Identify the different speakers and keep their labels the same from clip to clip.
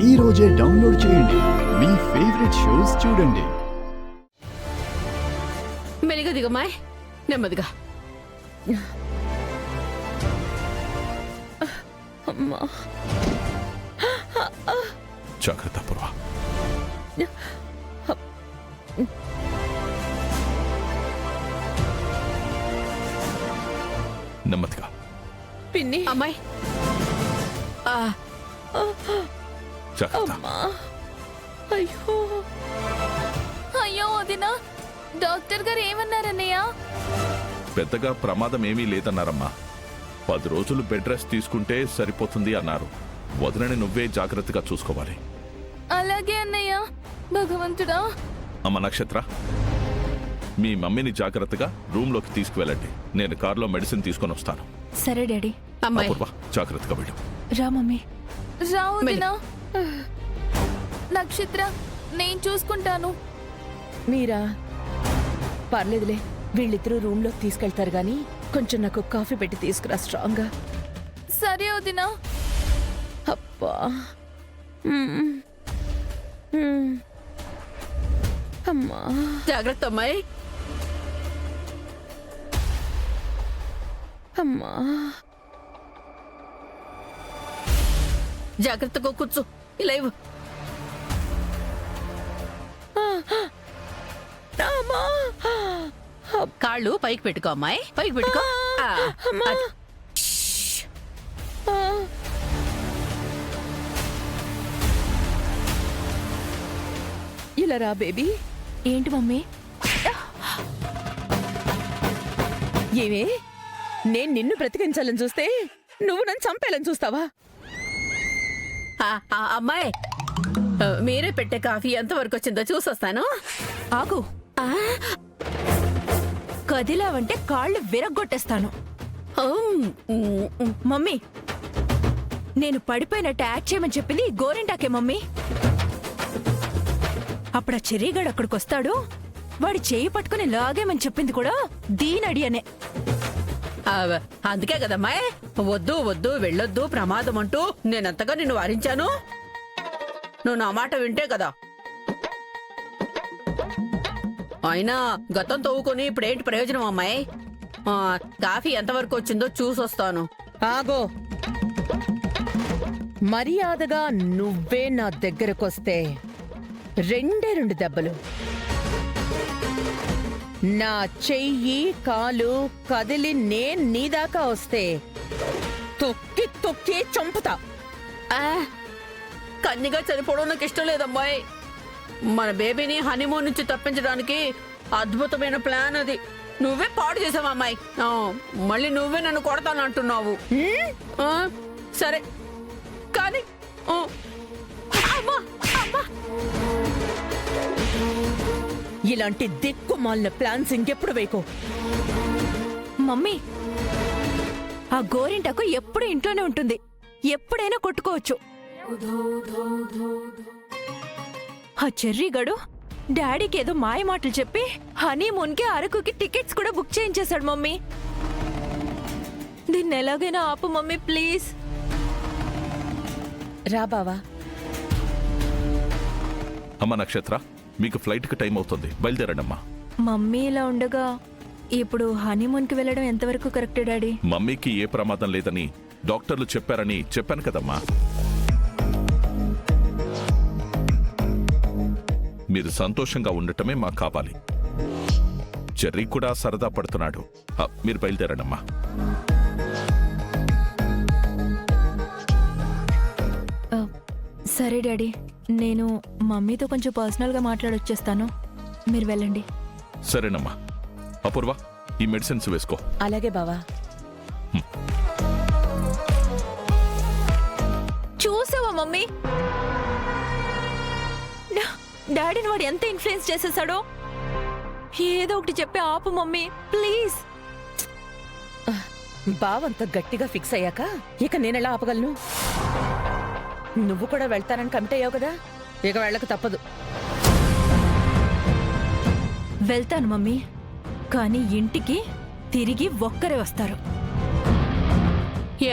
Speaker 1: ఈ రోజే డౌన్లోడ్ చేయండి. మీ ఫేవరెట్ షోస్ చూడండి.
Speaker 2: మెల్లిగా దిగమ్మాయ్, నెమ్మదిగా.
Speaker 3: అమ్మా,
Speaker 4: జాగ్రత్త పూర్వ. నెమ్మదిగా.
Speaker 3: పిన్ని.
Speaker 2: అమ్మాయి,
Speaker 4: జాగ్రత్త.
Speaker 3: అమ్మా, అయ్యో
Speaker 5: అయ్యో వదినా, డాక్టర్ గారు ఏమన్నారన్నయ్య?
Speaker 4: పెద్దగా ప్రమాదం ఏమీ లేదన్నారమ్మా. 10 రోజులు బెడ్ రెస్ట్ తీసుకుంటే సరిపోతుంది అన్నారు. వదినని నువ్వే జాగ్రత్తగా చూసుకోవాలి.
Speaker 5: అలాగే అన్నయ్య. భగవంతుడా.
Speaker 4: అమ్మ నక్షత్ర, మీ మమ్మీని జాగ్రత్తగా రూమ్లోకి తీసుకువెళ్ళండి. నేను కారులో మెడిసిన్ తీసుకొని వస్తాను.
Speaker 3: సరే డాడీ.
Speaker 2: అమ్మాయి
Speaker 4: అపూర్వ, జాగ్రత్తగా వెళ్ళు.
Speaker 3: రా మమ్మీ.
Speaker 5: రా వదినా. నక్షత్ర, నేను చూసుకుంటాను.
Speaker 3: మీరా? పర్లేదులే, వీళ్ళిద్దరూ రూమ్ లోకి తీసుకెళ్తారు గాని కొంచెం నాకు కాఫీ పెట్టి తీసుకురా స్ట్రాంగ్ గా.
Speaker 5: సరే వదినా.
Speaker 3: అబ్బా. మ్మ్. మ్మ్. అమ్మా.
Speaker 2: జాగ్రత్త అమ్మాయి.
Speaker 3: అమ్మా.
Speaker 2: జాగ్రత్తగా కూర్చో. ఇలా ఇవ్వు.
Speaker 3: అమ్మా.
Speaker 2: కాళ్ళు పైకి పెట్టుకో అమ్మాయి, పైకి పెట్టుకో.
Speaker 3: అమ్మా.
Speaker 2: అది.
Speaker 3: ఇలా రా బేబీ. ఏంటి మమ్మీ? ఏమే, నేను నిన్ను బ్రతికించాలని చూస్తే నువ్వు నన్ను చంపేయాలని చూస్తావా?
Speaker 2: అమ్మాయి, మీరే పెట్టే కాఫీ ఎంతవరకు వచ్చిందో చూసొస్తాను.
Speaker 6: ఆగు. కదిలావంటే కాళ్ళు విరగ్గొట్టేస్తాను. మమ్మీ, నేను పడిపోయినట్టు యాక్ట్ చేయమని చెప్పింది గోరింటాకే మమ్మీ. అప్పుడు ఆ చెర్రీగాడు అక్కడికి వస్తాడు, వాడి చేయి పట్టుకుని లాగేమని చెప్పింది కూడా దీనడియనే.
Speaker 2: అందుకే కదమ్మాయి, వద్దు వద్దు వెళ్ళొద్దు ప్రమాదం అంటూ నేనంతగా నిన్ను వారించాను. నువ్వు నా మాట వింటే కదా. అయినా గతం తవ్వుకొని ఇప్పుడేంటి ప్రయోజనం అమ్మాయి? కాఫీ ఎంతవరకు వచ్చిందో చూసొస్తాను.
Speaker 3: ఆగో. మర్యాదగా నువ్వే నా దగ్గరకొస్తే 2 దెబ్బలు. నా చెయ్యి కాలు కదిలి నేను నీదాకా వస్తే తొక్కి తొక్కి చంపుతా.
Speaker 2: కన్నిగా చనిపోవడం నాకు ఇష్టం లేదమ్మాయి. మన బేబీని హనీమూన్ నుంచి తప్పించడానికి అద్భుతమైన ప్లాన్ అది. నువ్వే పాడు చేసావు అమ్మాయి. మళ్ళీ నువ్వే నన్ను కొడతాను అంటున్నావు. సరే కానీ
Speaker 3: ఇలాంటి దిక్కుమాలిన ప్లాన్స్ ఇంకెప్పుడు వేయకో.
Speaker 6: మమ్మీ, ఆ గోరింటాకు ఎప్పుడు ఇంట్లోనే ఉంటుంది, ఎప్పుడైనా కొట్టుకోవచ్చు. ఆ చెర్రీగాడు డాడీకి ఏదో మాయ మాటలు చెప్పి హనీమూన్ కి అరకుకి టికెట్స్ కూడా బుక్ చేయించేశాడు మమ్మీ. దీన్ని ఎలాగైనా ఆపు మమ్మీ ప్లీజ్.
Speaker 3: రా బావా.
Speaker 4: అమ్మ నక్షత్ర, మీకు ఫ్లైట్కి టైం అవుతుంది, బయలుదేరండమ్మా.
Speaker 6: మమ్మీ ఇలా ఉండగా ఇప్పుడు హనీమూన్ కి వెళ్ళడం ఎంతవరకు కరెక్ట్ డాడీ?
Speaker 4: మమ్మీకి ఏ ప్రమాదం లేదని డాక్టర్లు చెప్పారని చెప్పాను కదమ్మా. మీరు సంతోషంగా ఉండటమే మాకు కావాలి. చెర్రీ కూడా సరదా పడుతున్నాడు. మీరు బయలుదేరండమ్మా.
Speaker 6: సరే డాడీ, నేను మమ్మీతో కొంచెం పర్సనల్గా మాట్లాడొచ్చేస్తాను, మీరు వెళ్ళండి.
Speaker 4: సరేనమ్మా. అపూర్వ, ఈ మెడిసిన్స్ వేసుకో.
Speaker 3: అలాగే బావా.
Speaker 6: చూసావా మమ్మీ, డాడీని వాడు ఎంత ఇన్ఫ్లుయెన్స్ చేసేసాడో. ఏదో ఒకటి చెప్పి ఆపు మమ్మీ ప్లీజ్.
Speaker 3: బావంత గట్టిగా ఫిక్స్ అయ్యాక ఇక నేనెలా ఆపగలను? నువ్వు కూడా వెళ్తానని కమిట్ అయ్యావు కదా, ఇక వెళ్ళక తప్పదు.
Speaker 6: వెళ్తాను మమ్మీ, కానీ ఇంటికి తిరిగి ఒక్కరే వస్తారు.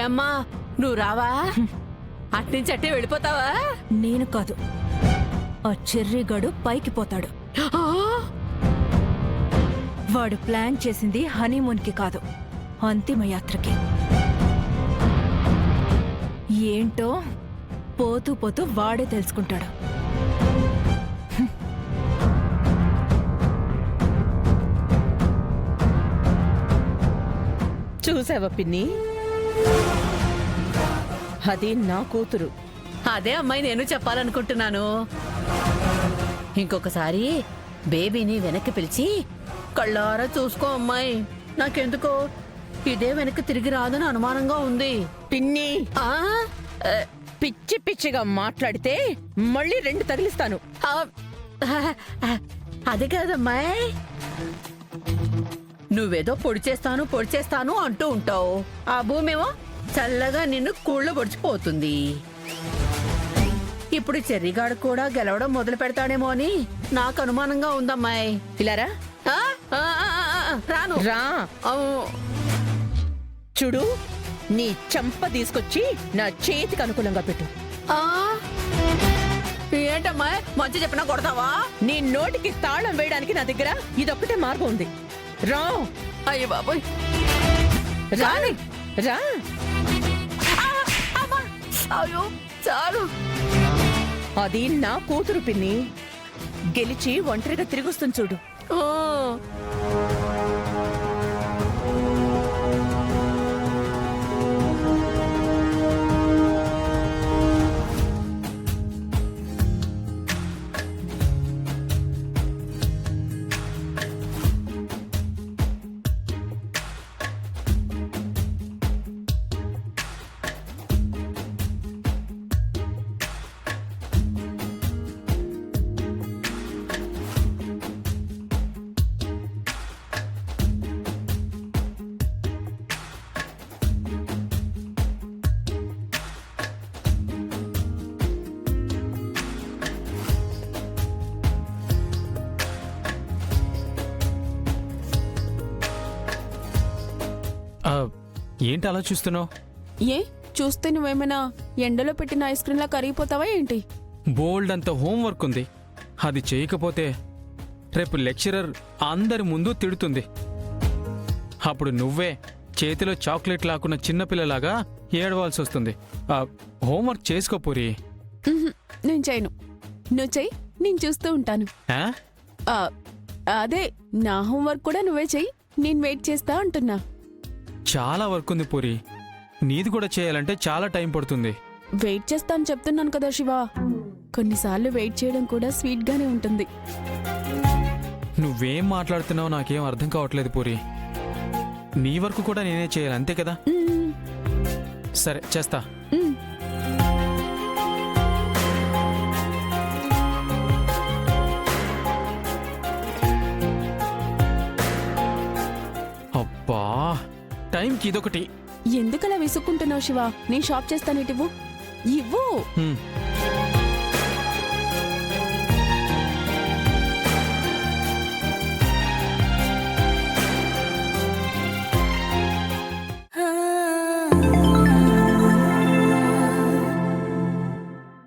Speaker 2: ఏమ్మా, నువ్వు రావా? అట్నుంచి అట్టే వెళ్ళిపోతావా?
Speaker 6: నేను కాదు, ఆ చెర్రీగాడు పైకి పోతాడు.
Speaker 2: ఆ?
Speaker 6: వాడు ప్లాన్ చేసింది హనీమూన్కి కాదు, అంతిమయాత్రకి. ఏంటో పోతూ పోతూ వాడే తెలుసుకుంటాడు.
Speaker 3: చూసావా పిన్ని, అది నా కూతురు.
Speaker 2: అదే అమ్మాయి నేను చెప్పాలనుకుంటున్నాను. ఇంకొకసారి బేబీని వెనక్కి పిలిచి కళ్ళారా చూసుకో అమ్మాయి. నాకెందుకో ఇదే వెనక్కి తిరిగి రాదని అనుమానంగా ఉంది.
Speaker 3: పిన్ని,
Speaker 2: ఆ
Speaker 3: పిచ్చి పిచ్చిగా మాట్లాడితే మళ్ళీ 2 తగిలిస్తాను.
Speaker 2: ఆ, అది కాదమ్మాయి, నువ్వేదో పొడి చేస్తాను అంటూ ఉంటావు. ఆ భూమేమో చల్లగా నిన్ను కూళ్ళ పొడిచిపోతుంది. ఇప్పుడు చెర్రిగాడు కూడా గెలవడం మొదలు పెడతాడేమో అని నాకు అనుమానంగా ఉందమ్మాయి.
Speaker 3: ఇలారా,
Speaker 2: ఆ? ఆ, ఆ, ఆ, ఆ, రాను.
Speaker 3: రా.
Speaker 2: అవు.
Speaker 3: చూడు, నీ చంప తీసుకొచ్చి నా చేతికి అనుకూలంగా పెట్టు.
Speaker 2: ఆ? ఏంటమ్మాయి, మంచి చెప్పినా కొడతావా?
Speaker 3: నీ నోటికి తాళం వేయడానికి నా దగ్గర ఇదొక్కటే మార్గం ఉంది. రా.
Speaker 2: అయ్య బాబోయ్.
Speaker 3: రా.
Speaker 2: రాని.
Speaker 3: రా.
Speaker 2: ఆ, అమ్మా. అయ్యో చాలు.
Speaker 3: అది నా కూతురు పిన్ని, గెలిచి ఒంటరిగా తిరిగొస్తుంది చూడు.
Speaker 2: ఓ.
Speaker 7: ఏంటి అలా చూస్తున్నావు?
Speaker 5: ఏ చూస్తే నువ్వేమైనా ఎండలో పెట్టిన ఐస్ క్రీమ్లా కరిగిపోతావా ఏంటి?
Speaker 7: బోల్డ్ అంత హోంవర్క్ ఉంది, అది చేయకపోతే రేపు లెక్చరర్ అందరి ముందు తిడుతుంది. అప్పుడు నువ్వే చేతిలో చాక్లెట్ లాక్కున్న చిన్నపిల్లలాగా ఏడవాల్సి వస్తుంది. హోంవర్క్ చేసుకోపోరి.
Speaker 5: నేను చేయను, నువ్వు చెయ్యి, నేను చూస్తూ ఉంటాను.
Speaker 7: ఆ?
Speaker 5: ఆ, అదే నా హోంవర్క్ కూడా నువ్వే చెయ్యి, నేను వెయిట్ చేస్తా అంటున్నా.
Speaker 7: చాలా వర్క్ ఉంది పూరి, నీది కూడా చేయాలంటే చాలా టైం పడుతుంది.
Speaker 5: వెయిట్ చేస్తాను చెప్తున్నాను కదా శివ, కొన్నిసార్లు వెయిట్ చేయడం కూడా స్వీట్ గానే ఉంటుంది.
Speaker 7: నువ్వేం మాట్లాడుతున్నావు నాకేం అర్థం కావట్లేదు పూరి. నీ వర్క్ కూడా నేనే చేయాలి, అంతే కదా?
Speaker 5: మ్మ్.
Speaker 7: సరే చేస్తా.
Speaker 5: మ్మ్.
Speaker 7: అబ్బా, టైంకి ఇదొకటి.
Speaker 5: ఎందుకలా విసుక్కుంటున్నావు శివ? నేను షాప్ చేస్తాను, ఇటు ఇవ్వు.
Speaker 7: హ్మ్.